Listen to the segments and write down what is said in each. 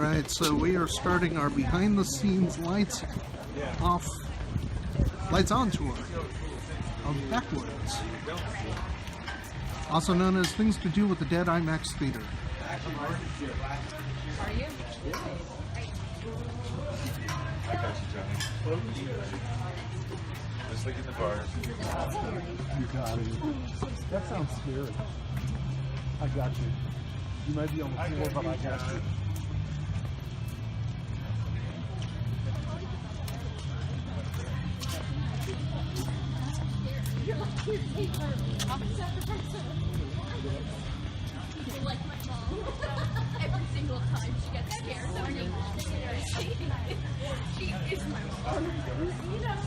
Alright, so we are starting our behind the scenes lights off, lights on tour of Backwoods, also known as Things to Do with the Dead IMAX Theater. Are you? I got you, Johnny. Just like in the bars. You got it. That sounds scary. I got you. You might be on the floor, but I got you. Like my mom. Every single time she gets scared, she is my mom. You know,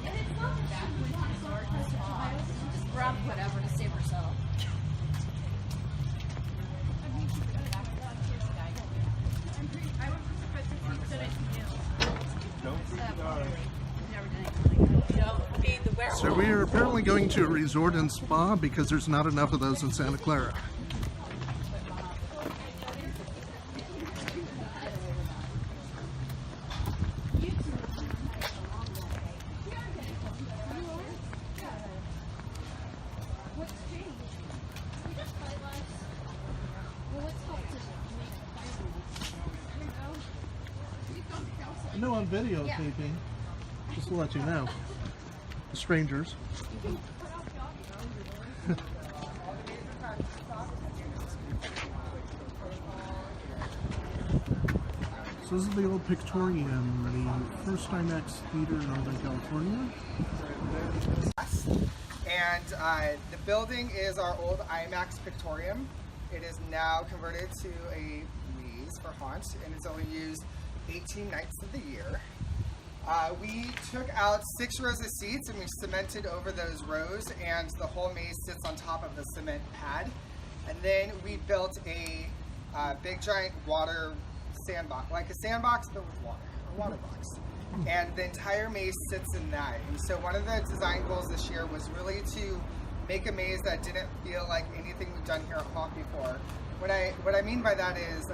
and it's not bad when she's dark as a child. She just grabbed whatever to save herself. I would prefer to keep that So we are apparently going to a resort and spa because there's not enough of those in Santa Clara. I know on videotaping, just to let you know. Strangers. So this is the old Pictorium, the first IMAX theater in Northern California. And the building is our old IMAX Pictorium. It is now converted to a maze for haunt, and it's only used 18 nights of the year. We took out 6 rows of seats and we cemented over those rows, and the whole maze sits on top of the cement pad. And then we built a big giant water sandbox, like a sandbox but with water, a water box. And the entire maze sits in that. And so one of the design goals this year was really to make a maze that didn't feel like anything we've done here at Haunt before. What I mean by that is,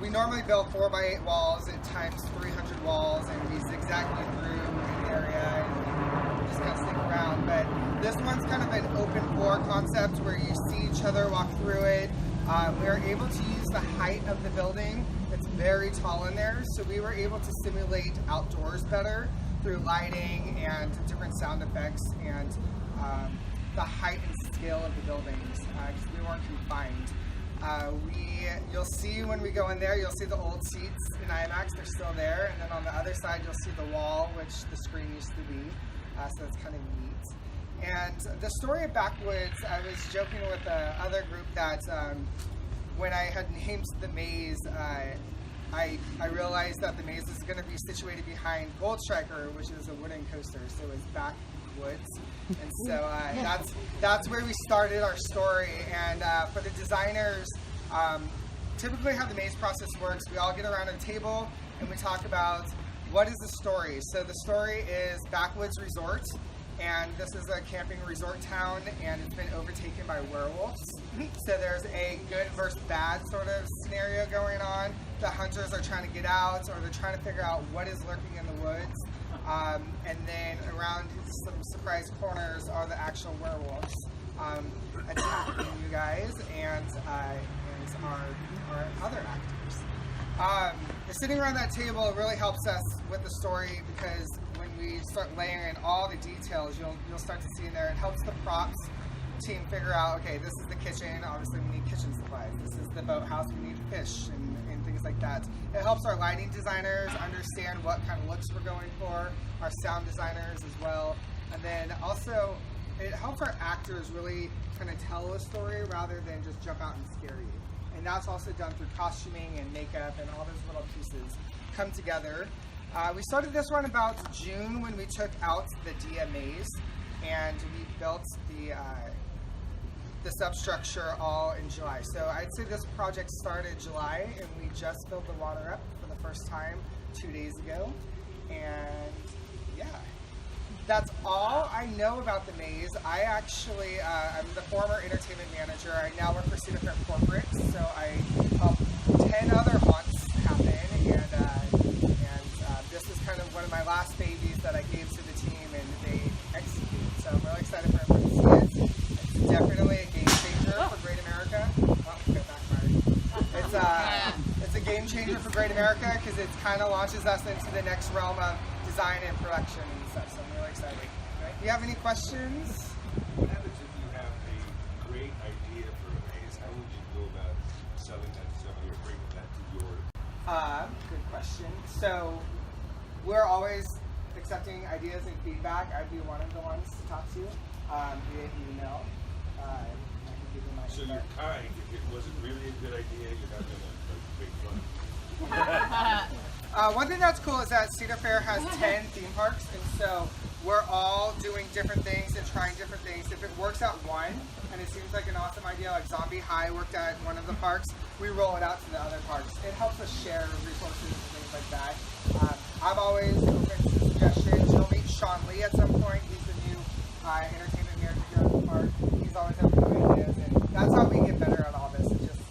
we normally build 4x8 walls at times 300 walls, and we zigzag through an area and just kind of stick around. But this one's kind of an open floor concept where you see each other walk through it. We are able to use the height of the building. It's very tall in there, so we were able to simulate outdoors better through lighting and different sound effects and the height and scale of the buildings, because we weren't confined. You'll see when we go in there, you'll see the old seats in IMAX, they're still there, and then on the other side you'll see the wall, which the screen used to be, so it's kind of neat. And the story of Backwoods, I was joking with the other group that when I had named the maze, I realized that the maze is going to be situated behind Gold Striker, which is a wooden coaster, so it's Backwoods. And so that's where we started our story. And for the designers, typically how the maze process works, we all get around a table and we talk about what is the story. So the story is Backwoods Resort, and this is a camping resort town, and it's been overtaken by werewolves. So there's a good versus bad sort of scenario going on. The hunters are trying to get out, or they're trying to figure out what is lurking in the woods. And then around some surprise corners are the actual werewolves attacking you guys and our other actors. Sitting around that table really helps us with the story, because when we start layering in all the details, you'll start to see in there. It helps the props team figure out, okay, this is the kitchen, obviously we need kitchen supplies. This is the boathouse, we need fish and things like that. It helps our lighting designers understand what kind of looks we're going for, our sound designers as well. And then also, it helps our actors really kind of tell a story rather than just jump out and scare you. And that's also done through costuming and makeup, and all those little pieces come together. We started this one about June when we took out the Dia maze, and we built the substructure all in July. So I'd say this project started July, and we just filled the water up for the first time 2 days ago. And yeah. That's all I know about the maze. I actually, I'm the former entertainment manager. I now work for Cedar Corporate, so I help 10 other haunts happen, and this is kind of one of my last babies that I gave to the team, and they executed. So I'm really excited for everyone to see it. It's definitely a game changer for Great America. Oh, get backfired. It's a game changer for Great America because it kind of launches us into the next realm of design and production and stuff. So I'm really excited. Right? Do you have any questions? What happens if you have a great idea for a maze? How would you go about selling that to somebody or bringing that to your? Good question. So we're always accepting ideas and feedback. I'd be one of the ones to talk to via email. I can give you my So email. you're kind. If it wasn't really a good idea, you're not gonna make fun. One thing that's cool is that Cedar Fair has 10 theme parks, and so we're all doing different things and trying different things. If it works at one, and it seems like an awesome idea, like Zombie High worked at one of the parks, we roll it out to the other parks. It helps us share resources and things like that. I'm always open to suggestions. You'll meet Sean Lee at some point. He's the new entertainment manager here at the park. He's always having new ideas, and that's how we get better at all this. It's just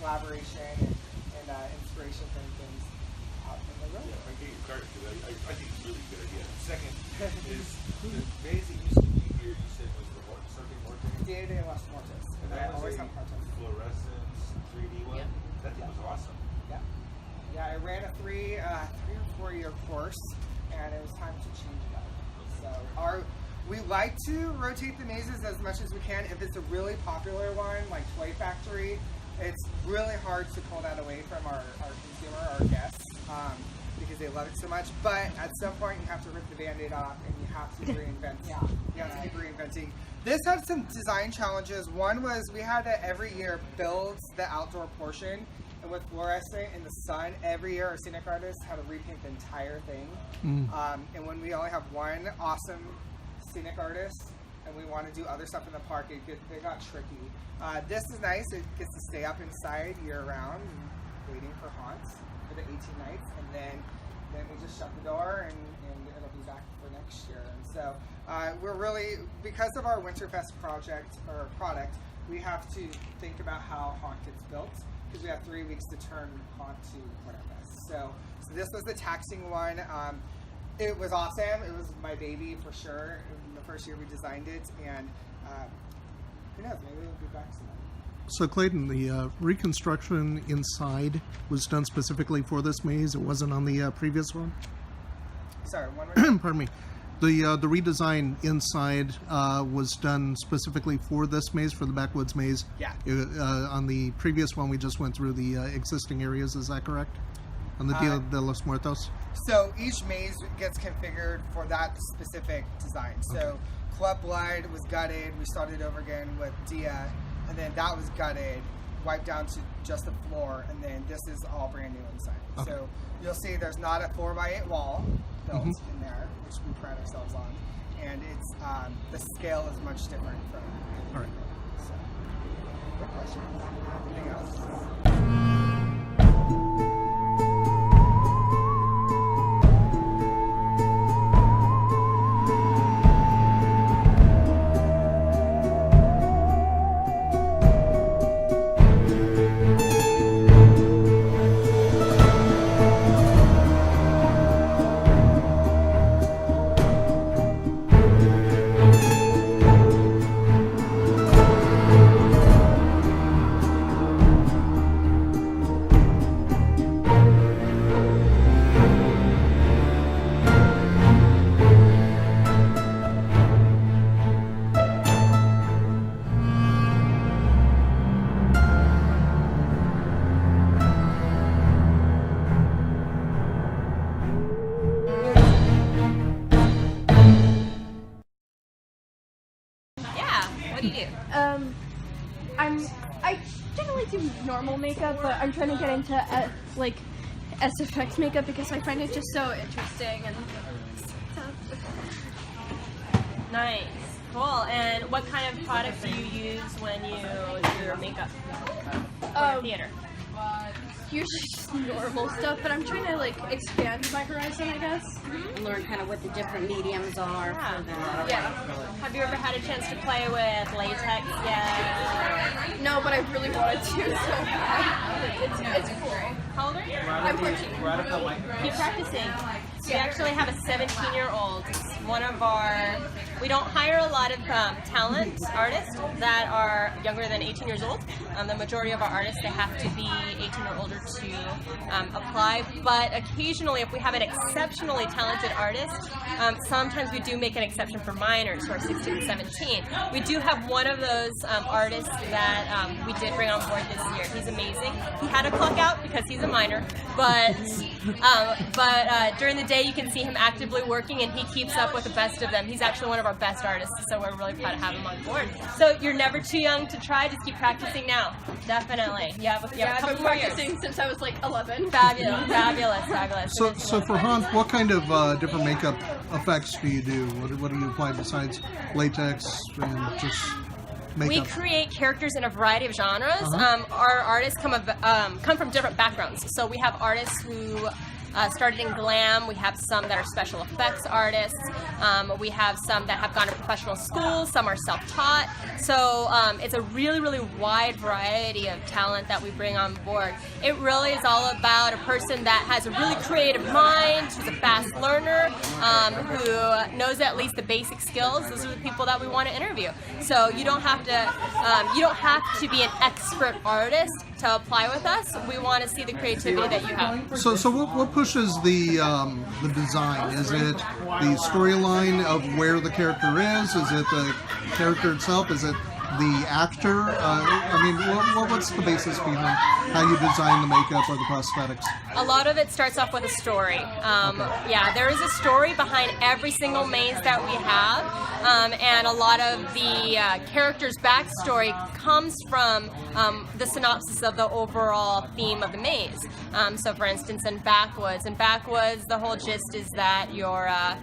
collaboration and inspiration from things out in the road. Yeah, I get your card because I think it's a really good idea. Second is the maze that used to be here. You said was the something more thing. Dia de las Muertes. And I always have content. Fluorescence 3D one. Yep. That thing was awesome. Yeah. Yeah, I ran a three or 4 year course, and it was time to change it up. So we like to rotate the mazes as much as we can. If it's a really popular one, like Toy Factory, it's really hard to pull that away from our consumer, our guests, because they love it so much. But at some point, you have to rip the Band-Aid off, and you have to reinvent. You have to keep reinventing. This had some design challenges. One was we had to every year build the outdoor portion. And with fluorescent in the sun, every year our scenic artists had to repaint the entire thing. And when we only have one awesome scenic artist and we want to do other stuff in the park, it got tricky. This is nice. It gets to stay up inside year round, waiting for haunts for the 18 nights. And then we just shut the door and it'll be back for next year. And so we're really, because of our Winterfest product, we have to think about how haunt gets built, because we have 3 weeks to turn haunt to Winterfest. So this was the taxing one. It was awesome. It was my baby for sure. The first year we designed it, and who knows, maybe it'll be back soon. So Clayton, the reconstruction inside was done specifically for this maze. It wasn't on the previous one? Sorry, one more. Pardon me. The redesign inside was done specifically for this maze, for the Backwoods maze. Yeah. On the previous one, we just went through the existing areas. Is that correct? On the Dia de los Muertos? So each maze gets configured for that specific design. So Club Blood was gutted. We started over again with Dia, and then that was gutted, wiped down to just the floor, and then this is all brand new inside. Okay. So you'll see there's not a 4x8 wall built in there, which we pride ourselves on, and it's the scale is much different from. All right. So, good question. Anything else? What do you do? I generally do normal makeup, but I'm trying to get into like SFX makeup because I find it just so interesting and stuff. Nice. Cool. And what kind of products do you use when you do your makeup for theater? usually just normal stuff, but I'm trying to like expand my horizon, I guess. Learn kind of what the different mediums are for the... Yeah. Have you ever had a chance to play with latex yet? No, but I really wanted to, so it's cool. How old are you? I'm 14. Keep practicing. We actually have a 17-year-old. One of our, we don't hire a lot of talent artists that are younger than 18 years old. The majority of our artists, they have to be 18 or older to apply. But occasionally, if we have an exceptionally talented artist, sometimes we do make an exception for minors who are 16 and 17. We do have one of those artists that we did bring on board this year. He's amazing. He had to clock out because he's a minor, but during the day you can see him actively working, and he keeps up with the best of them. He's actually one of our best artists, so we're really proud to have him on board. So you're never too young to try. Just keep practicing now. Definitely. Yeah, I've been practicing since I was like 11. Fabulous. So for Haunt, what kind of different makeup effects do you do? What do you apply besides latex and just makeup? We create characters in a variety of genres. Our artists come from different backgrounds. So we have artists who started in glam. We have some that are special effects artists. We have some that have gone to professional schools. Some are self-taught. So it's a really, really wide variety of talent that we bring on board. It really is all about a person that has a really creative mind, who's a fast learner, who knows at least the basic skills. Those are the people that we want to interview. So you don't have to be an expert artist to apply with us. We want to see the creativity that you have. So what pushes the design? Is it the storyline of where the character is? Is it the character itself? Is it the actor? What's the basis behind how you design the makeup or the prosthetics? A lot of it starts off with a story. Yeah, there is a story behind every single maze that we have, and a lot of the character's backstory comes from the synopsis of the overall theme of the maze. So for instance, in Backwoods, the whole gist is that you're at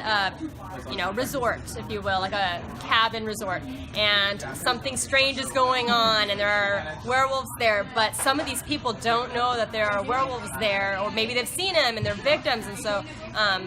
a resort, if you will, like a cabin resort, and something strange is going on, and there are werewolves there, but some of these people don't know that there are werewolves there, or maybe they've seen them and they're victims, and so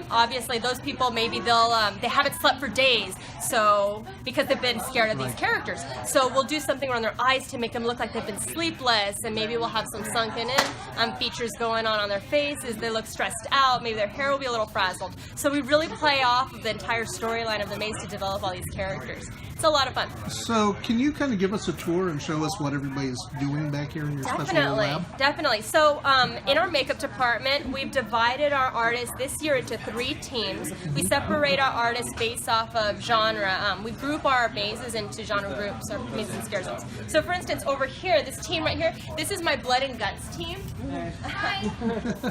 obviously those people, maybe they haven't slept for days, so because they've been scared of these characters. So we'll do something around their eyes to make them look like they've been sleepless, and maybe we'll have some sunken in features going on their faces. They look stressed out, maybe their hair will be a little frazzled. So we really play off of the entire storyline of the maze to develop all these characters. It's a lot of fun. So can you kind of give us a tour and show us what everybody's doing back here in your special little lab? Definitely. So in our makeup department, we've divided our artists this year into 3 teams. We separate our artists based off of genre. We group our mazes into genre groups, or mazes and scare zones. So for instance, over here, this team right here, this is my blood and guts team.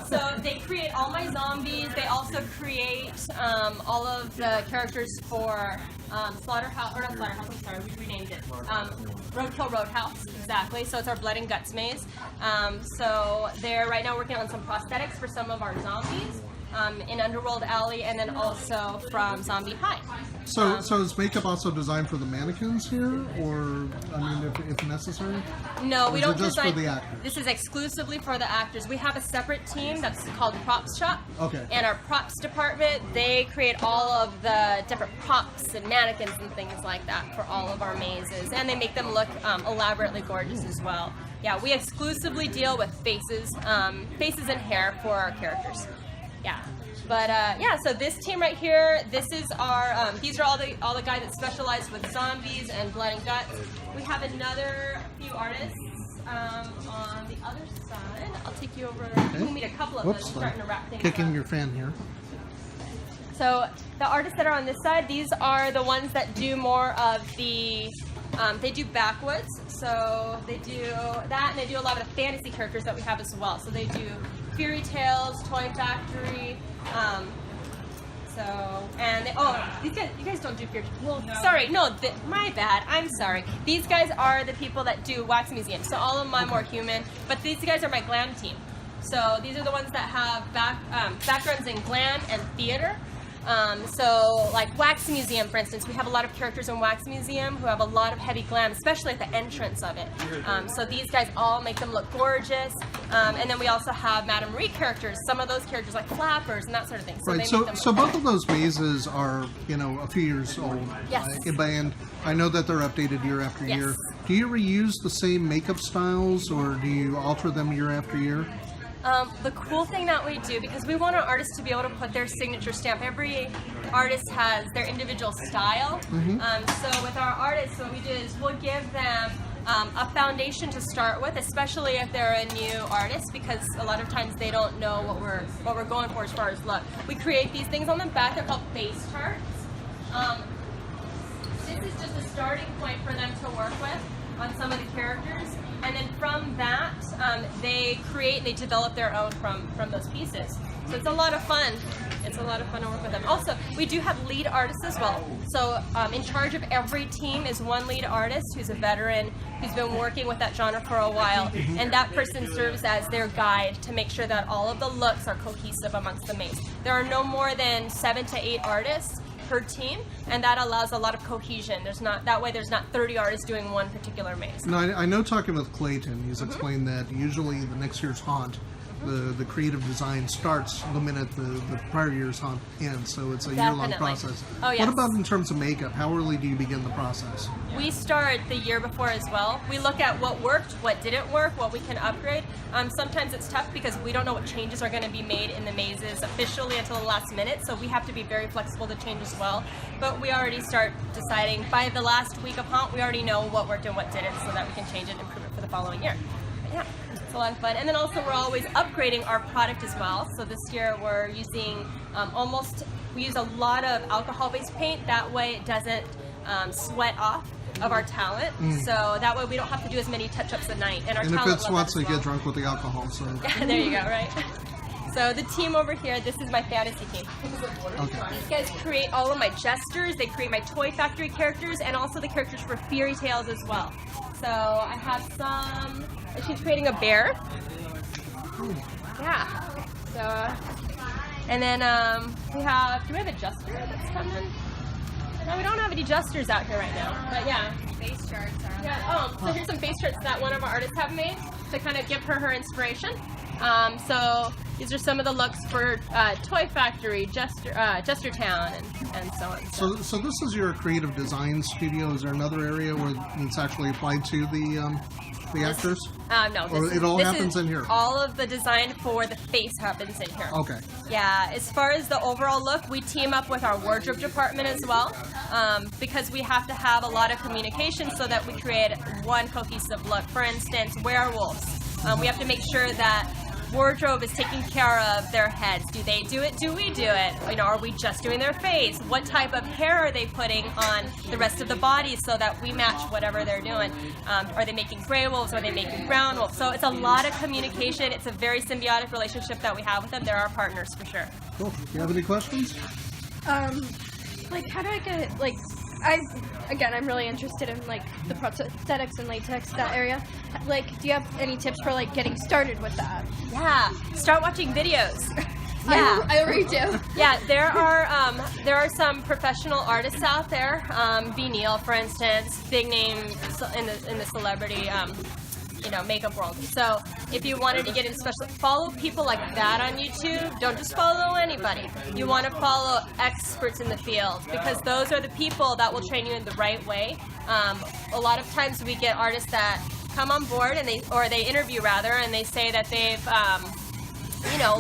So they create all my zombies. They also create all of the characters for Slaughterhouse, or not Slaughterhouse, I'm sorry, we renamed it. Roadkill Roadhouse, exactly. So it's our blood and guts maze. So they're right now working on some prosthetics for some of our zombies in Underworld Alley, and then also from Zombie High. So is makeup also designed for the mannequins here, or if necessary? No, we Or is don't it just design. for the actors? This is exclusively for the actors. We have a separate team that's called Props Shop. Okay. And our props department, they create all of the different props and mannequins and things like that for all of our mazes, and they make them look elaborately gorgeous as well. Yeah, we exclusively deal with faces and hair for our characters. Yeah. But so this team right here, this is our, these are all the guys that specialize with zombies and blood and guts. We have another few artists on the other side. I'll take you over. We'll meet a couple of them, starting to wrap things Kicking up. your fan here. So the artists that are on this side, these are the ones that do more of the, they do Backwoods. So they do that, and they do a lot of the fantasy characters that we have as well. So they do Fairy Tales, Toy Factory, these guys, you guys don't do Fairy Tales. Well, sorry, no, my bad, I'm sorry. These guys are the people that do Wax Museum, so all of them are more human, but these guys are my glam team. So these are the ones that have backgrounds in glam and theater. So like Wax Museum, for instance, we have a lot of characters in Wax Museum who have a lot of heavy glam, especially at the entrance of it. So these guys all make them look gorgeous. And then we also have Madame Marie characters, some of those characters like flappers and that sort of thing. So Right. they So, make them so look both of those mazes are, you know, a few years old. Yes. And I know that they're updated year after Yes. year. Do you reuse the same makeup styles, or do you alter them year after year? The cool thing that we do, because we want our artists to be able to put their signature stamp. Every artist has their individual style. So with our artists, what we do is we'll give them a foundation to start with, especially if they're a new artist, because a lot of times they don't know what we're going for as far as look. We create these things on the back. They're called face charts. This is just a starting point for them to work with on some of the characters, and then from that they develop their own from those pieces. So it's a lot of fun. It's a lot of fun to work with them. Also, we do have lead artists as well. So in charge of every team is one lead artist who's a veteran, who's been working with that genre for a while, and that person serves as their guide to make sure that all of the looks are cohesive amongst the maze. There are no more than 7 to 8 artists per team, and that allows a lot of cohesion. There's not 30 artists doing one particular maze. No, I know talking with Clayton, he's explained that usually the next year's haunt, the creative design starts the minute the prior year's haunt ends, so it's a year-long Definitely. process. Oh, yes. What about in terms of makeup? How early do you begin the process? We start the year before as well. We look at what worked, what didn't work, what we can upgrade. Sometimes it's tough because we don't know what changes are going to be made in the mazes officially until the last minute, so we have to be very flexible to change as well. But we already start deciding by the last week of haunt, we already know what worked and what didn't, so that we can change it and improve it for the following year. But yeah, it's a lot of fun. And then also we're always upgrading our product as well. So this year we're using we use a lot of alcohol-based paint. That way it doesn't sweat off of our talent. So that way we don't have to do as many touch-ups at night. And our And if talent it love sweats, that they as well. get drunk with the alcohol, so... There you go, right? So the team over here, this is my fantasy team. Okay. These guys create all of my jesters, they create my Toy Factory characters, and also the characters for fairy tales as well. So I have some, she's creating a bear. Yeah. So, and then do we have a jester that's coming? No, we don't have any jesters out here right now, but yeah. Face charts are Yeah, so here's some face charts that one of our artists have made to kind of give her inspiration. So these are some of the looks for Toy Factory, Jestertown, and so on. So this is your creative design studio. Is there another area where it's actually applied to the actors? No, Or it all happens in here? All of the design for the face happens in here. Okay. Yeah, as far as the overall look, we team up with our wardrobe department as well, because we have to have a lot of communication so that we create one cohesive look. For instance, werewolves. We have to make sure that wardrobe is taking care of their heads. Do they do it? Do we do it? You know, are we just doing their face? What type of hair are they putting on the rest of the body so that we match whatever they're doing? Are they making gray wolves? Are they making brown wolves? So it's a lot of communication. It's a very symbiotic relationship that we have with them. They're our partners for sure. Cool. Do you have any questions? like how do I get like I'm really interested in like the prosthetics and latex, that area. Like, do you have any tips for like getting started with that? Yeah, start watching videos. Yeah, I already do. Yeah, there are some professional artists out there. B. Neal, for instance, big name in the celebrity makeup world. So if you wanted to get in special, follow people like that on YouTube. Don't just follow anybody. You want to follow experts in the field because those are the people that will train you in the right way. A lot of times we get artists that come on board and they interview rather, and they say that they've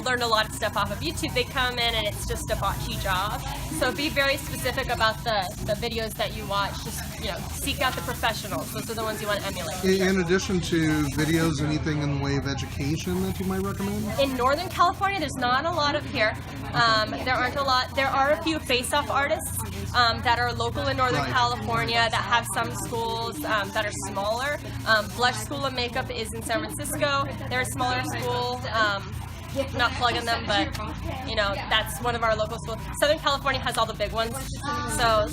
learned a lot of stuff off of YouTube. They come in and it's just a botchy job. So be very specific about the videos that you watch. Just, seek out the professionals. Those are the ones you want to emulate. In addition to videos, anything in the way of education that you might recommend? In Northern California, there's not a lot of here. There aren't a lot. There are a few face-off artists that are local in Northern California that have some schools that are smaller. Blush School of Makeup is in San Francisco. They're a smaller school. Not plugging them, but that's one of our local schools. Southern California has all the big ones. So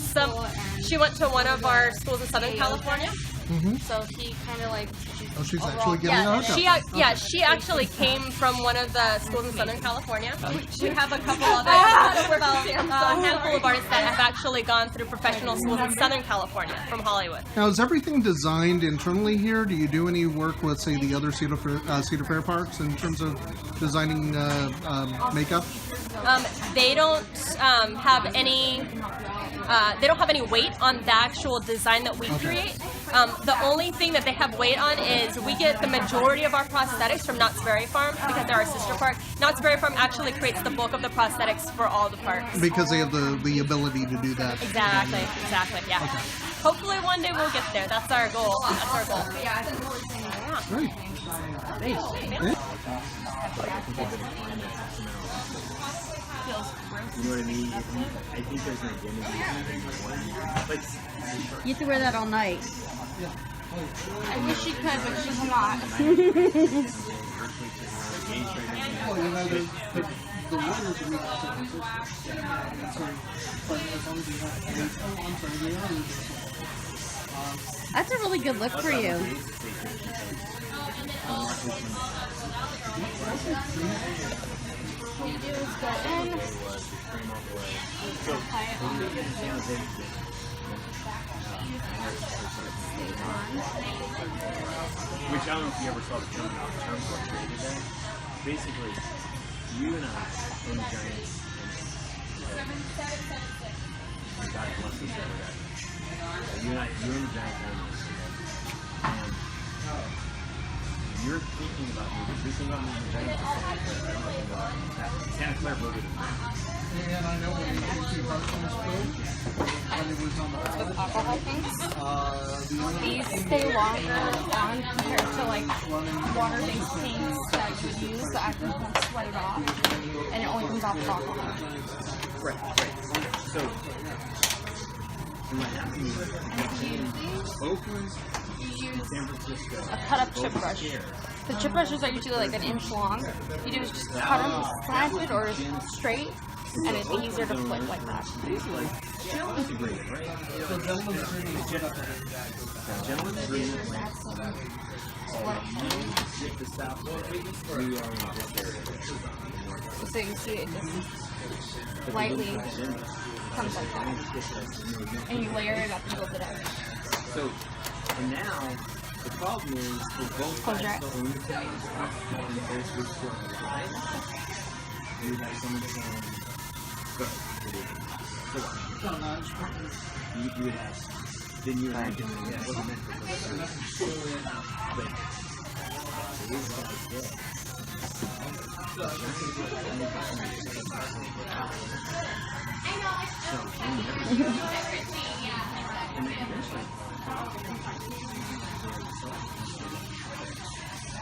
she went to one of our schools in Southern California, So he kind of like teaches. Oh, she's overall- actually getting a hookup. She actually came from one of the schools in Southern California. We have a couple of a handful of artists that have actually gone through professional schools in Southern California from Hollywood. Now, is everything designed internally here? Do you do any work with, say, the other Cedar Fair parks in terms of designing makeup? They don't have any. They don't have any weight on the actual design that we create. The only thing that they have weight on is we get the majority of our prosthetics from Knott's Berry Farm because they're our sister park. Knott's Berry Farm actually creates the bulk of the prosthetics for all the parks. Because they have the ability to do that. Exactly, yeah. Okay. Hopefully one day we'll get there. That's our goal. Yeah. Great. You know what I mean? I think there's an identity. Like, You have to wear that all night. I wish she could, but she's not. Well, you know, the winners of Makeup Supervisor. But as long as you have, I'm sorry, the others. That's a really good look for you. What you do is go in, apply it on the which I don't know if you ever saw the term created there. Basically, you and I own giants. God bless us every day. You and I, you own the giant animals. And you're thinking about moving. You're thinking about moving the giants. Santa Clara voted in that. And I know when you parks on the stove, when it was on the alcohol paints. the other These stay longer on compared to like water-based paints that you use that actually won't sweat it off, and it only comes off with alcohol. Right. So, what happened is Oakland, San Francisco, A cut-up chip brush. The chip brushes are usually like an inch long. You do is just cut them slanted or straight, and it's easier to flip like that. Gentleman's agreement, right? Gentleman's agreement. You get the south, we are in this area. So you see it just lightly comes like that, and you layer it up and build it up. So, and now, the problem is, we're both Close your eyes. still own the thing, and there's this sort of right? You have someone saying, go. So what? You would have, then you would have, yeah, it wasn't meant for but it is like this.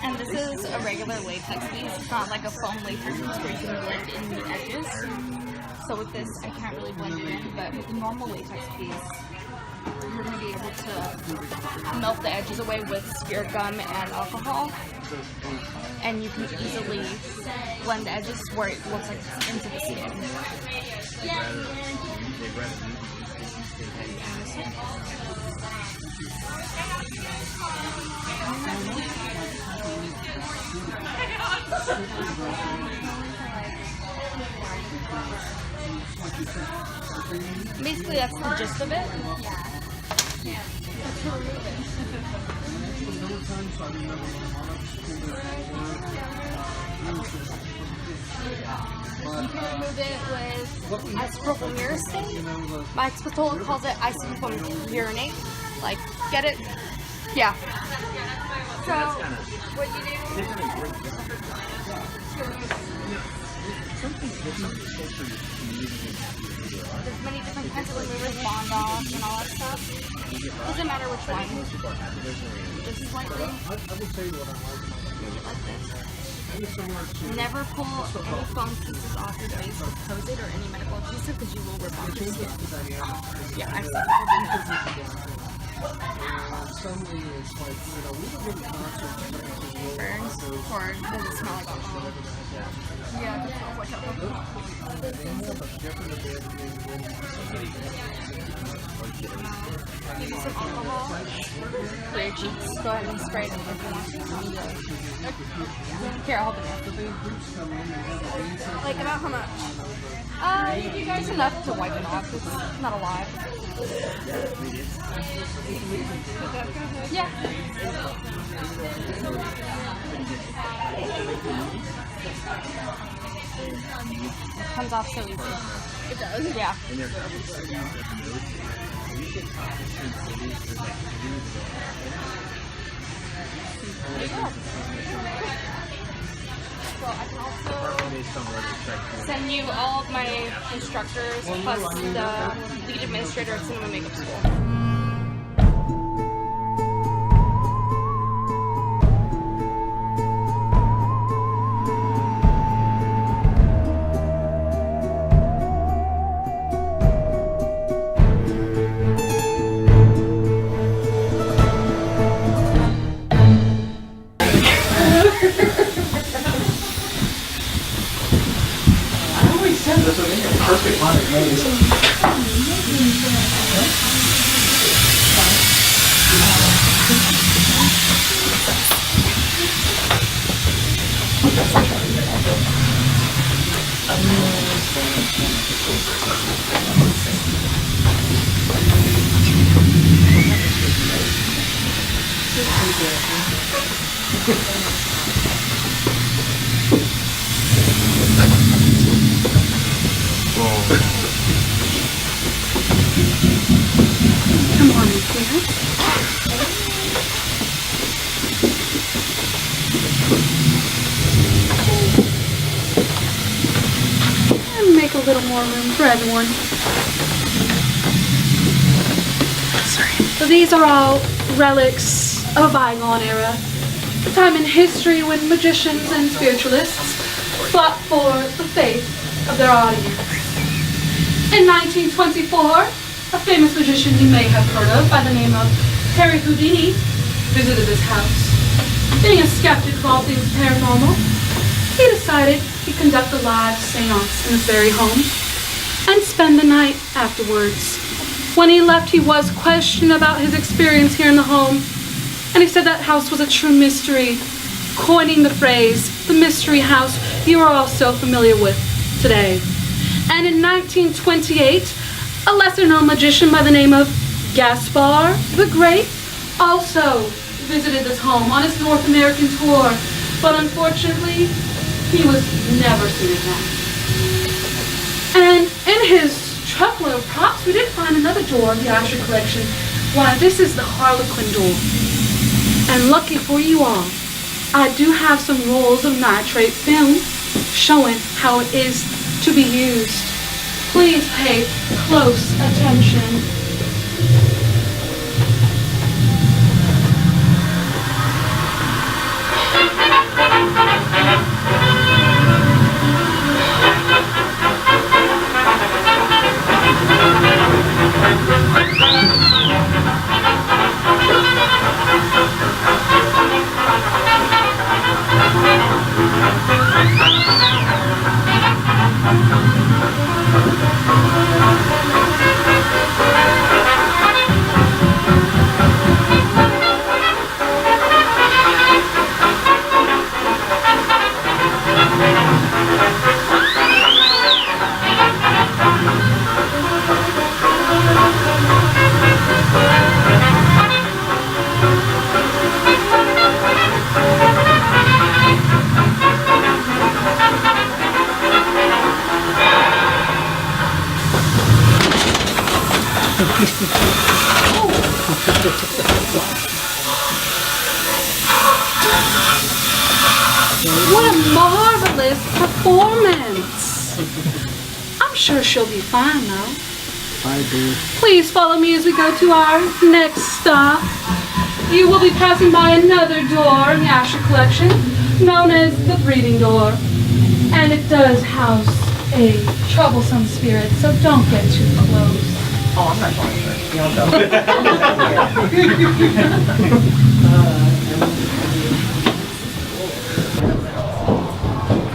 And this is a regular latex piece. It's not like a foam latex piece where you can blend in the edges. So with this, I can't really blend it in, but with a normal latex piece, you're going to be able to melt the edges away with spirit gum and alcohol. And you can easily blend the edges where it looks like it's into the skin. Basically, that's the gist of it. You can remove it with isopropyl myrcene. My Spatola calls it isopropyl urinate. Like, get it? Yeah. So, what you do? There's many different kinds of removers, Bond Off and all that stuff. Doesn't matter which one. Just slightly. Like this. Never pull any foam pieces off your face with Post-it or any medical adhesive because you will rip off your skin. Yeah, I've seen burns, or does it smell like alcohol? Yeah, it smells like alcohol. Give you some alcohol for your cheeks. Go ahead and spray them if you want to. Here, I'll hold it. Like about how much? You guys enough to wipe it off. It's not a lot. Yeah. It comes off so easy. It does? Yeah. Well, I can also send you all of my instructors plus the lead administrator at Cinema Makeup School. Perfect line of maze. Come on, Cedar. And make a little more room for everyone. Sorry. So these are all relics of a bygone era. A time in history when magicians and spiritualists fought for the faith of their audience. In 1924, a famous magician you may have heard of by the name of Harry Houdini visited this house. Being a skeptic of all things paranormal, he decided he'd conduct a live seance in this very home and spend the night afterwards. When he left, he was questioned about his experience here in the home, and he said that house was a true mystery, coining the phrase, the mystery house you are all so familiar with today. And in 1928, a lesser-known magician by the name of Gaspar the Great also visited this home on his North American tour, but unfortunately, he was never seen again. And in his truckload of props, we did find another door in the Asher collection. Why, this is the Harlequin door. And lucky for you all, I do have some rolls of nitrate film showing how it is to be used. Please pay close attention. What a marvelous performance! I'm sure she'll be fine though. I do. Please follow me as we go to our next stop. You will be passing by another door in the Asher collection, known as the breeding door. And it does house a troublesome spirit, so don't get too close. Oh, I'm not going there.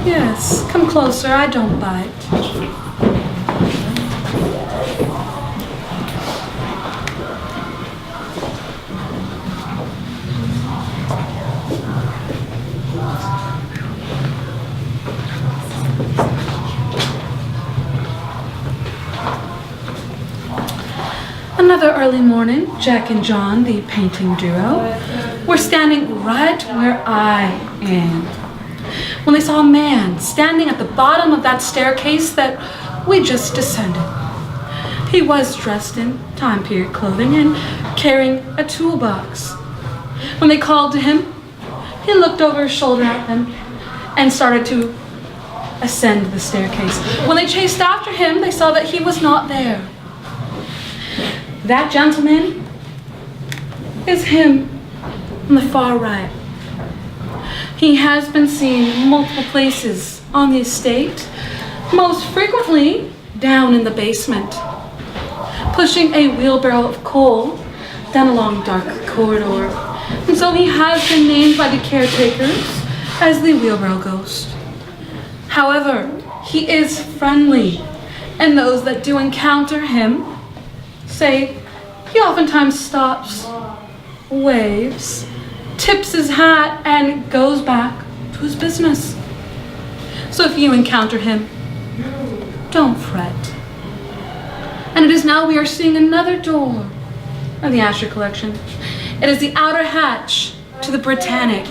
Yes, come closer, I don't bite. Another early morning, Jack and John, the painting duo, were standing right where I am when they saw a man standing at the bottom of that staircase that we just descended. He was dressed in time period clothing and carrying a toolbox. When they called to him, he looked over his shoulder at them and started to ascend the staircase. When they chased after him, they saw that he was not there. That gentleman is him on the far right. He has been seen multiple places on the estate, most frequently down in the basement, pushing a wheelbarrow of coal down a long dark corridor. And so he has been named by the caretakers as the wheelbarrow ghost. However, he is friendly, and those that do encounter him say he oftentimes stops, waves, tips his hat, and goes back to his business. So if you encounter him, don't fret. And it is now we are seeing another door of the Asher collection. It is the outer hatch to the Britannic,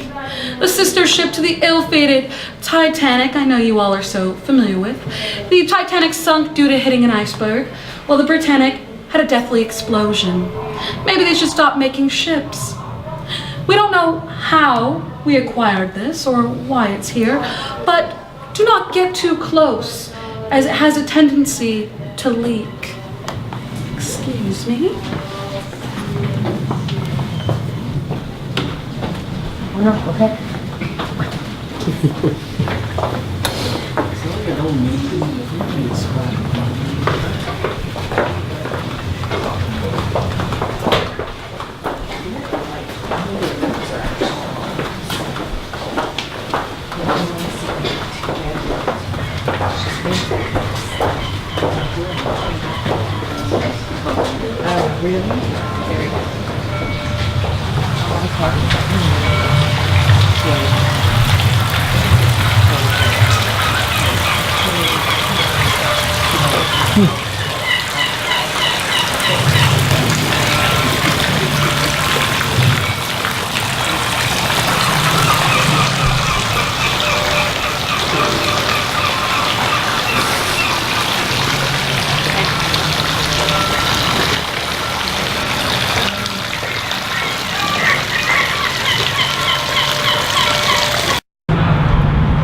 the sister ship to the ill-fated Titanic I know you all are so familiar with. The Titanic sunk due to hitting an iceberg, while the Britannic had a deathly explosion. Maybe they should stop making ships. We don't know how we acquired this or why it's here, but do not get too close, as it has a tendency to leak. Excuse me. Oh no, okay. It's like an old meeting. It's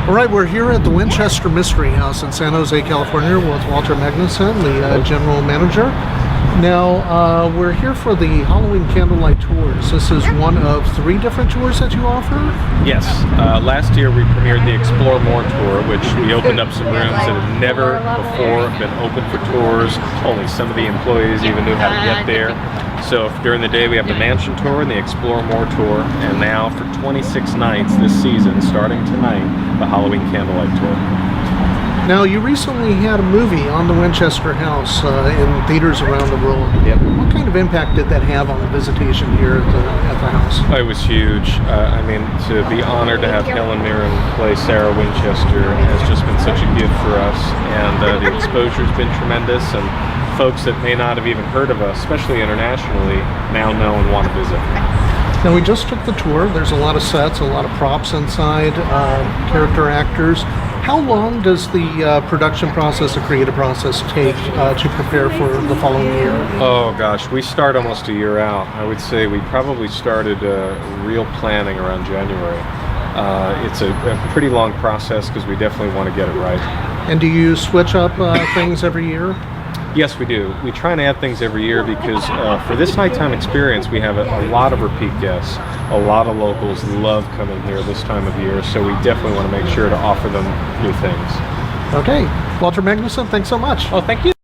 All right, we're here at the Winchester Mystery House in San Jose, California with Walter Magnuson, the general manager. Now, we're here for the Halloween Candlelight Tours. This is one of 3 different tours that you offer? Yes. Last year we premiered the Explore More tour, which we opened up some rooms that had never before been open for tours. Only some of the employees even knew how to get there. So during the day we have the Mansion tour and the Explore More tour, and now for 26 nights this season, starting tonight, the Halloween Candlelight Tour. Now, you recently had a movie on the Winchester House in theaters around the world. Yep. What kind of impact did that have on the visitation here at the house? Oh, it was huge. I mean, to be honored to have Helen Mirren play Sarah Winchester has just been such a gift for us, and the exposure's been tremendous, and folks that may not have even heard of us, especially internationally, now know and want to visit. Now, we just took the tour. There's a lot of sets, a lot of props inside, character actors. How long does the production process, the creative process, take to prepare for the following year? Oh gosh, we start almost a year out. I would say we probably started real planning around January. It's a pretty long process because we definitely want to get it right. And do you switch up things every year? Yes, we do. We try and add things every year because for this nighttime experience, we have a lot of repeat guests. A lot of locals love coming here this time of year, so we definitely want to make sure to offer them new things. Okay. Walter Magnuson, thanks so much. Oh, thank you.